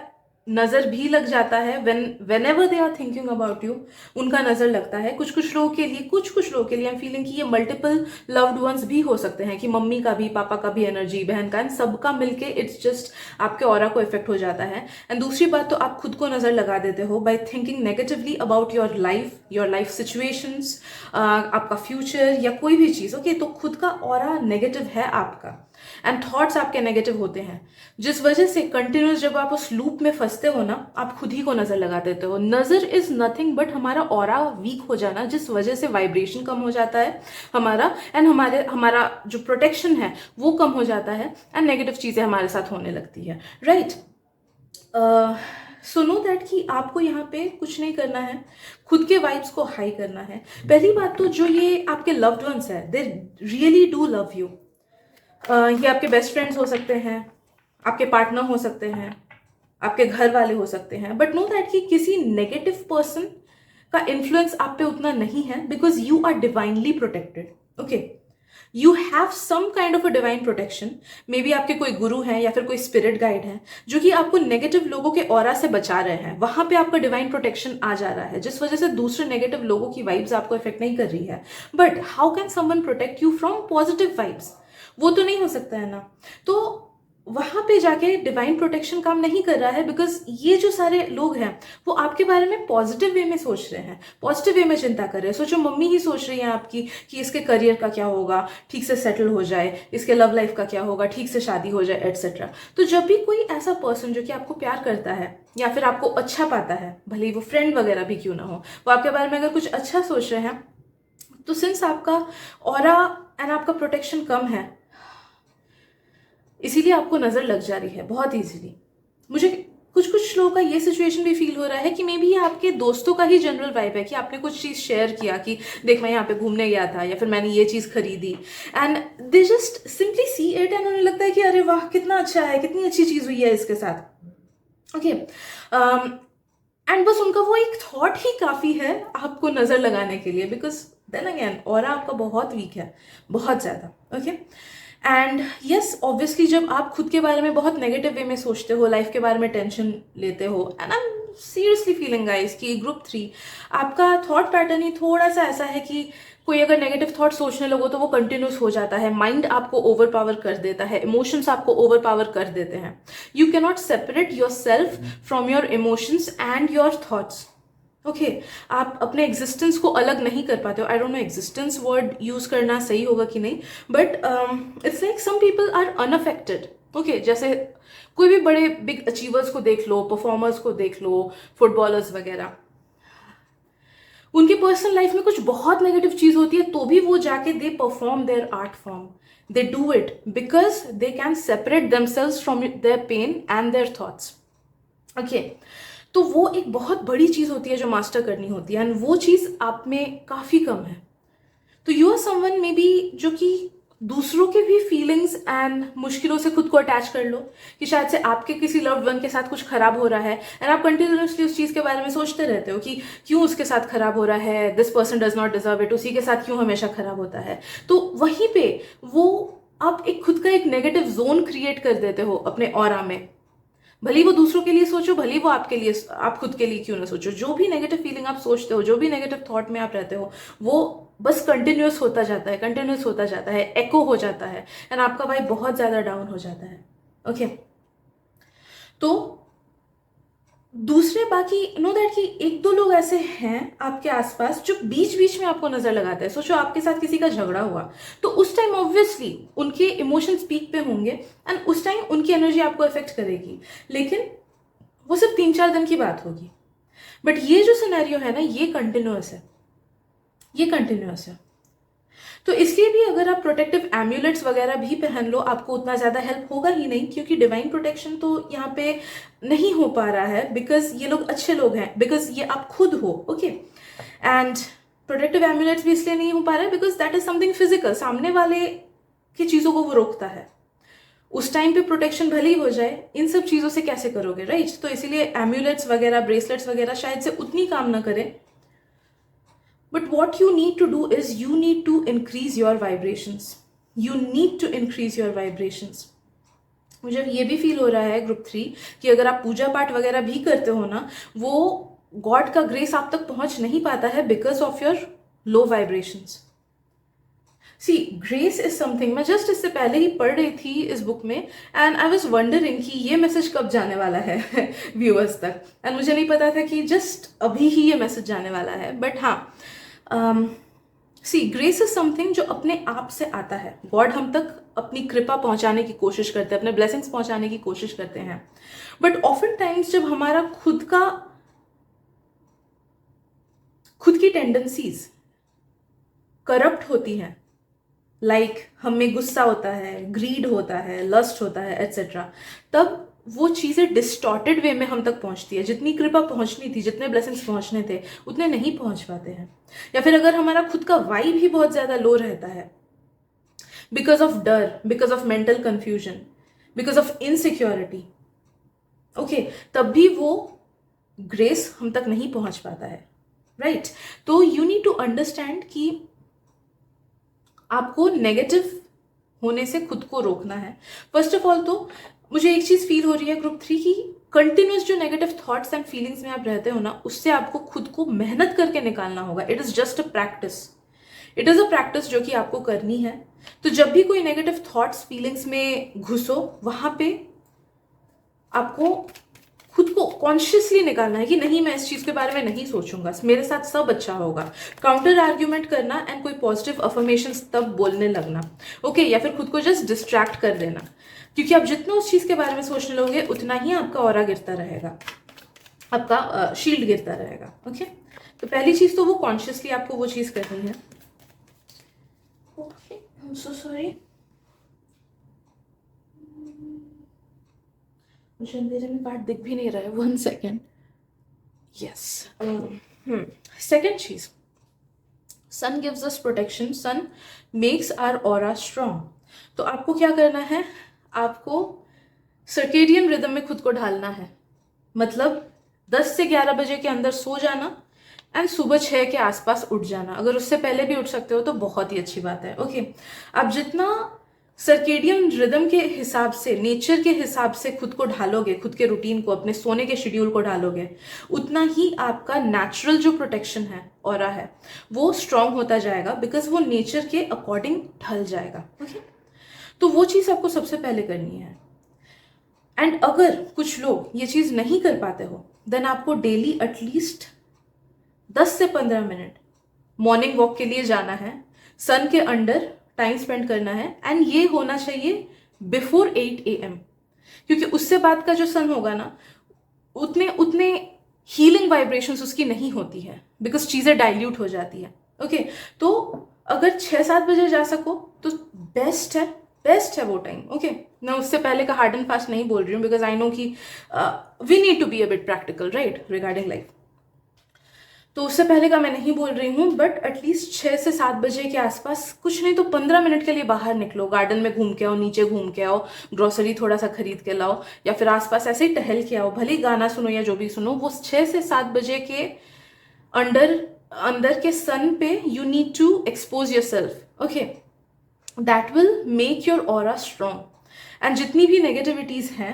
नज़र भी लग जाता है। Whenever they are thinking about you, उनका नज़र लगता है। कुछ कुछ लोगों के लिए, आई एम फीलिंग कि ये मल्टीपल लव्ड वंस भी हो सकते हैं, कि मम्मी का भी, पापा का भी एनर्जी, बहन का, एंड सबका मिलके इट्स जस्ट आपके ऑरा को इफेक्ट हो जाता है। एंड दूसरी बात, तो आप खुद को नज़र लगा देते हो by thinking negatively about your life situations, आपका फ्यूचर या कोई भी चीज़। ओके, तो खुद का ऑरा नेगेटिव है आपका, एंड थॉट्स आपके नेगेटिव होते हैं, जिस वजह से कंटिन्यूस जब आप उस लूप में फंसते हो ना, आप खुद ही को नज़र लगा देते हो। नज़र इज नथिंग बट हमारा ऑरा वीक हो जाना, जिस वजह से वाइब्रेशन कम हो जाता है हमारा, एंड हमारा जो प्रोटेक्शन है वो कम हो जाता है, एंड नेगेटिव चीज़ें हमारे साथ होने लगती है। राइट, सो नो दैट कि आपको यहाँ पे कुछ नहीं करना है, खुद के वाइब्स को हाई करना है। पहली बात तो जो ये आपके लव्ड वंस है, they really do love you. ये आपके बेस्ट फ्रेंड्स हो सकते हैं, आपके पार्टनर हो सकते हैं, आपके घर वाले हो सकते हैं, बट नो दैट कि किसी नेगेटिव पर्सन का इन्फ्लुएंस आप पे उतना नहीं है, because you are divinely protected. Okay, you have some kind of a divine protection. Maybe आपके कोई गुरु हैं या फिर कोई स्पिरिट गाइड है जो कि आपको नेगेटिव लोगों के ऑरा से बचा रहे हैं, वहां पे आपका डिवाइन प्रोटेक्शन आ जा रहा है, जिस वजह से दूसरे नेगेटिव लोगों की वाइब्स आपको इफेक्ट नहीं कर रही है। But how can someone protect you from positive vibes? वो तो नहीं हो सकता है ना। तो वहां पे जाके डिवाइन प्रोटेक्शन काम नहीं कर रहा है, बिकॉज ये जो सारे लोग हैं वो आपके बारे में पॉजिटिव वे में सोच रहे हैं, पॉजिटिव वे में चिंता कर रहे हैं। सोचो, मम्मी ही सोच रही है आपकी कि इसके करियर का क्या होगा, ठीक से सेटल हो जाए, इसके लव लाइफ का क्या होगा, ठीक से शादी हो जाए, एटसेट्रा। तो जब भी कोई ऐसा पर्सन जो कि आपको प्यार करता है या फिर आपको अच्छा पाता है, भले ही वो फ्रेंड वगैरह भी क्यों ना हो, वो आपके बारे में अगर कुछ अच्छा सोच रहे हैं, तो सिंस आपका ऑरा एंड आपका प्रोटेक्शन कम है, इसीलिए आपको नज़र लग जा रही है बहुत इजीली। मुझे कुछ कुछ लोगों का ये सिचुएशन भी फील हो रहा है कि मे बी ये आपके दोस्तों का ही जनरल वाइब है, कि आपने कुछ चीज़ शेयर किया कि देख मैं यहाँ पे घूमने गया था, या फिर मैंने ये चीज़ खरीदी, and they just simply see it and उन्हें लगता है कि अरे वाह कितना अच्छा है, कितनी अच्छी चीज़ हुई है इसके साथ। ओके, एंड बस उनका वो एक थॉट ही काफ़ी है आपको नज़र लगाने के लिए, बिकॉज देन अगेन ऑरा आपका बहुत वीक है, बहुत ज़्यादा। ओके, एंड यस ऑब्वियसली जब आप खुद के बारे में बहुत नेगेटिव वे में सोचते हो, लाइफ के बारे में टेंशन लेते हो, and I am seriously feeling guys कि ग्रुप 3 आपका थॉट पैटर्न ही थोड़ा सा ऐसा है कि कोई अगर नेगेटिव थॉट सोचने लगो तो वो कंटिन्यूस हो जाता है, माइंड आपको ओवर पावर कर देता है, इमोशंस आपको ओवर पावर कर देते हैं. You cannot separate yourself from your emotions and your thoughts. Okay आप अपने एग्जिस्टेंस को अलग नहीं कर पाते हो. I don't know existence word use करना सही होगा कि नहीं, but it's like some people are unaffected. Okay जैसे कोई भी बड़े बिग अचीवर्स को देख लो, परफॉर्मर्स को देख लो, फुटबॉलर्स वगैरह, उनकी पर्सनल लाइफ में कुछ बहुत नेगेटिव चीज होती है तो भी वो जाके they perform their art form. They do it because they can separate themselves from their pain and their thoughts. Okay तो वो एक बहुत बड़ी चीज होती है जो मास्टर करनी होती है, एंड वो चीज आप में काफी कम है. तो you are someone maybe जो कि दूसरों के भी फीलिंग्स एंड मुश्किलों से खुद को अटैच कर लो, कि शायद से आपके किसी लव्ड वन के साथ कुछ खराब हो रहा है एंड आप कंटिन्यूसली उस चीज के बारे में सोचते रहते हो कि क्यों उसके साथ खराब हो रहा है, this person does not deserve it, उसी के साथ क्यों हमेशा खराब होता है. तो वहीं पे वो आप एक खुद का एक नेगेटिव जोन क्रिएट कर देते हो अपने ऑरा में. भले वो दूसरों के लिए सोचो, भले वो आपके लिए, आप खुद के लिए क्यों ना सोचो, जो भी नेगेटिव फीलिंग आप सोचते हो, जो भी नेगेटिव थॉट में आप रहते हो, वो बस कंटिन्यूस होता जाता है, कंटिन्यूस होता जाता है, एको हो जाता है, एंड आपका भाई बहुत ज्यादा डाउन हो जाता है. ओके तो दूसरे बाकी नो दैट कि एक दो लोग ऐसे हैं आपके आसपास जो बीच बीच में आपको नजर लगाते हैं. सोचो आपके साथ किसी का झगड़ा हुआ तो उस टाइम ऑब्वियसली उनके इमोशंस पीक पे होंगे एंड उस टाइम उनकी एनर्जी आपको इफेक्ट करेगी, लेकिन वो सिर्फ 3-4 दिन की बात होगी. बट ये जो सिनेरियो है ना, ये कंटिन्यूअस है, ये कंटिन्यूअस है. तो इसलिए भी अगर आप प्रोटेक्टिव एम्यूलेट्स वगैरह भी पहन लो, आपको उतना ज़्यादा हेल्प होगा ही नहीं, क्योंकि डिवाइन प्रोटेक्शन तो यहाँ पे नहीं हो पा रहा है बिकॉज ये लोग अच्छे लोग हैं, बिकॉज ये आप खुद हो. ओके एंड प्रोटेक्टिव एम्यूलेट्स भी इसलिए नहीं हो पा रहा है because that is something physical, सामने वाले की चीज़ों को वो रोकता है. उस टाइम पे प्रोटेक्शन भले ही हो जाए, इन सब चीज़ों से कैसे करोगे, राइट? तो इसीलिए एम्यूलेट्स वगैरह, ब्रेसलेट्स वगैरह शायद से उतनी काम ना करें. But what you need to do is you need to increase your vibrations. You need to increase your vibrations. मुझे ये भी फील हो रहा है ग्रुप 3 कि अगर आप पूजा पाठ वगैरह भी करते हो ना, वो गॉड का ग्रेस आप तक पहुंच नहीं पाता है because of your low vibrations. See grace is something, मैं जस्ट इससे पहले ही पढ़ रही थी इस बुक में एंड आई वॉज वंडरिंग कि ये मैसेज कब जाने वाला है व्यूअर्स तक, एंड मुझे नहीं पता था कि जस्ट अभी ही ये मैसेज जाने वाला है. बट हाँ, सी ग्रेस इज समथिंग जो अपने आप से आता है. गॉड हम तक अपनी कृपा पहुंचाने की कोशिश करते हैं, अपने ब्लेसिंग्स पहुंचाने की कोशिश करते हैं. बट ऑफन टाइम्स जब हमारा खुद की टेंडेंसीज करप्ट होती हैं, लाइक हम में गुस्सा होता है, ग्रीड होता है, लस्ट होता है, एट्सेट्रा, तब वो चीज़ें डिस्टॉर्टेड वे में हम तक पहुंचती है. जितनी कृपा पहुंचनी थी, जितने ब्लेसिंग्स पहुंचने थे, उतने नहीं पहुंच पाते हैं. या फिर अगर हमारा खुद का वाइब ही बहुत ज़्यादा लो रहता है बिकॉज ऑफ डर, because of mental confusion, because of insecurity, okay, तब भी वो ग्रेस हम तक नहीं पहुंच पाता है, राइट? तो यू नीड टू अंडरस्टैंड कि आपको नेगेटिव होने से खुद को रोकना है. फर्स्ट ऑफ ऑल तो मुझे एक चीज फील हो रही है ग्रुप 3 की, कंटिन्यूस जो नेगेटिव थॉट्स एंड फीलिंग्स में आप रहते हो ना, उससे आपको खुद को मेहनत करके निकालना होगा. It is just a practice, it is a practice जो कि आपको करनी है. तो जब भी कोई नेगेटिव थॉट्स फीलिंग्स में घुसो, वहां पे आपको खुद को कॉन्शियसली निकालना है कि नहीं, मैं इस चीज के बारे में नहीं सोचूंगा, मेरे साथ सब अच्छा होगा. काउंटर आर्ग्यूमेंट करना एंड कोई पॉजिटिव अफर्मेशंस तब बोलने लगना, ओके, या फिर खुद को जस्ट डिस्ट्रैक्ट कर देना, क्योंकि आप जितना उस चीज के बारे में सोचने लगोगे उतना ही आपका ऑरा गिरता रहेगा, आपका शील्ड गिरता रहेगा. ओके तो पहली चीज तो वो कॉन्शियसली आपको वो चीज करनी है. Okay I am so sorry, मुझे अंधेरे में पार्ट दिख भी नहीं रहा है. 1 सेकेंड. यस, सेकेंड चीज, sun gives us protection, sun makes our aura strong. तो आपको क्या करना है, आपको सर्केडियन रिदम में खुद को ढालना है. मतलब 10 से 11 बजे के अंदर सो जाना एंड सुबह 6 के आसपास उठ जाना. अगर उससे पहले भी उठ सकते हो तो बहुत ही अच्छी बात है. ओके आप जितना सर्केडियन रिदम के हिसाब से, नेचर के हिसाब से खुद को ढालोगे, खुद के रूटीन को, अपने सोने के शेड्यूल को ढालोगे, उतना ही आपका नेचुरल जो प्रोटेक्शन है, ऑरा है, वो स्ट्रांग होता जाएगा, बिकॉज वो नेचर के अकॉर्डिंग ढल जाएगा। ओके, तो वो चीज़ आपको सबसे पहले करनी है। एंड अगर कुछ लोग ये चीज़ नहीं कर पाते हो, देन आपको डेली एटलीस्ट 10 से 15 मिनट मॉर्निंग वॉक के लिए जाना है, सन के अंडर टाइम स्पेंड करना है, एंड ये होना चाहिए बिफोर 8 AM, क्योंकि उससे बाद का जो सन होगा ना, उतने उतने हीलिंग वाइब्रेशंस उसकी नहीं होती है, बिकॉज चीज़ें डाइल्यूट हो जाती है। ओके, तो अगर 6-7 बजे जा सको तो बेस्ट है वो टाइम। ओके, मैं उससे पहले का हार्ड एंड फास्ट नहीं बोल रही हूँ, बिकॉज आई नो कि we need to be a bit practical right regarding life, तो उससे पहले का मैं नहीं बोल रही हूँ, बट एटलीस्ट 6 से 7 बजे के आसपास, कुछ नहीं तो 15 मिनट के लिए बाहर निकलो, गार्डन में घूम के आओ, नीचे घूम के आओ, ग्रोसरी थोड़ा सा खरीद के लाओ, या फिर आसपास ऐसे ही टहल के आओ, भले ही गाना सुनो या जो भी सुनो, वो 6 से 7 बजे के अंदर के सन पे you need to expose yourself. Okay, that will make your aura strong, and जितनी भी नेगेटिविटीज हैं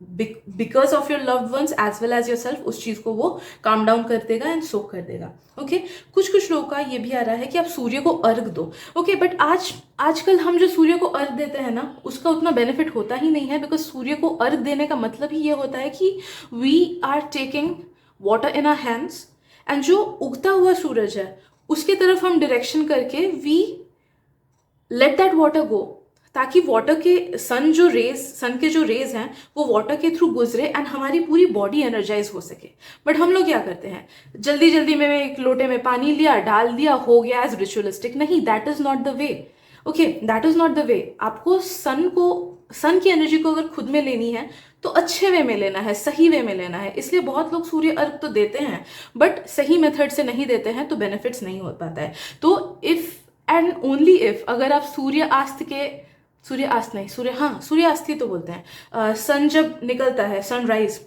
because of your loved ones as well as yourself, उस चीज को वो काम डाउन कर देगा एंड सोक कर देगा। ओके, कुछ लोगों का ये भी आ रहा है कि आप सूर्य को अर्घ दो। ओके, बट आजकल हम जो सूर्य को अर्घ देते हैं ना, उसका उतना बेनिफिट होता ही नहीं है, बिकॉज सूर्य को अर्घ देने का मतलब ही ये होता है कि we are taking water in our hands, and जो उगता हुआ सूरज है उसकी तरफ हम डायरेक्शन करके we let that water go, ताकि वाटर के सन के जो रेज हैं वो वाटर के थ्रू गुजरे एंड हमारी पूरी बॉडी एनर्जाइज हो सके। बट हम लोग क्या करते हैं, जल्दी में एक लोटे में पानी लिया, डाल दिया, हो गया एज रिचुअलिस्टिक। नहीं, that is not the way. Okay, that is not the way. आपको सन की एनर्जी को अगर खुद में लेनी है तो अच्छे वे में लेना है, सही वे में लेना है। इसलिए बहुत लोग सूर्य अर्घ तो देते हैं, बट सही मेथड से नहीं देते हैं, तो बेनिफिट्स नहीं हो पाता है। तो इफ एंड ओनली इफ अगर आप सूर्यास्त ही तो बोलते हैं, सन जब निकलता है, सनराइज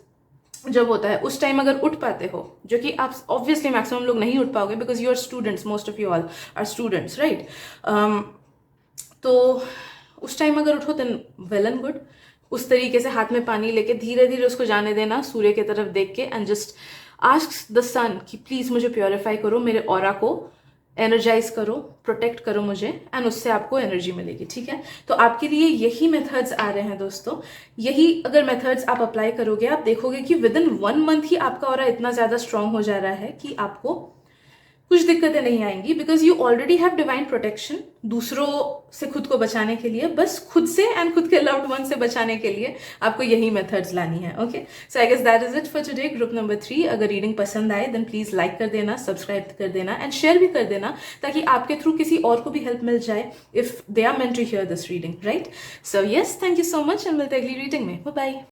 जब होता है, उस टाइम अगर उठ पाते हो, जो कि आप ऑब्वियसली मैक्सिमम लोग नहीं उठ पाओगे, because you are students, most of you all are students right, तो उस टाइम अगर उठो देन वेल एंड गुड। उस तरीके से हाथ में पानी लेके धीरे धीरे उसको जाने देना, सूर्य की तरफ देख के, एंड जस्ट आस्क द सन कि प्लीज मुझे प्योरीफाई करो, मेरे ऑरा को एनर्जाइज करो, प्रोटेक्ट करो मुझे, एंड उससे आपको एनर्जी मिलेगी। ठीक है, तो आपके लिए यही मेथड्स आ रहे हैं दोस्तों। यही अगर मेथड्स आप अप्लाई करोगे, आप देखोगे कि विद इन 1 मंथ ही आपका ऑरा इतना ज्यादा स्ट्रांग हो जा रहा है कि आपको कुछ दिक्कतें नहीं आएंगी, because you already have divine protection. दूसरों से खुद को बचाने के लिए, बस खुद से एंड खुद के लव्ड वन से बचाने के लिए आपको यही मेथड्स लानी है। Okay, so I guess that is it for today, group number 3। अगर रीडिंग पसंद आए देन प्लीज लाइक कर देना, सब्सक्राइब कर देना, एंड शेयर भी कर देना, ताकि आपके थ्रू किसी और को भी हेल्प मिल जाए if they are meant to hear this reading right. So yes, thank you so much, and मिलते हैं अगली रीडिंग में। Bye bye.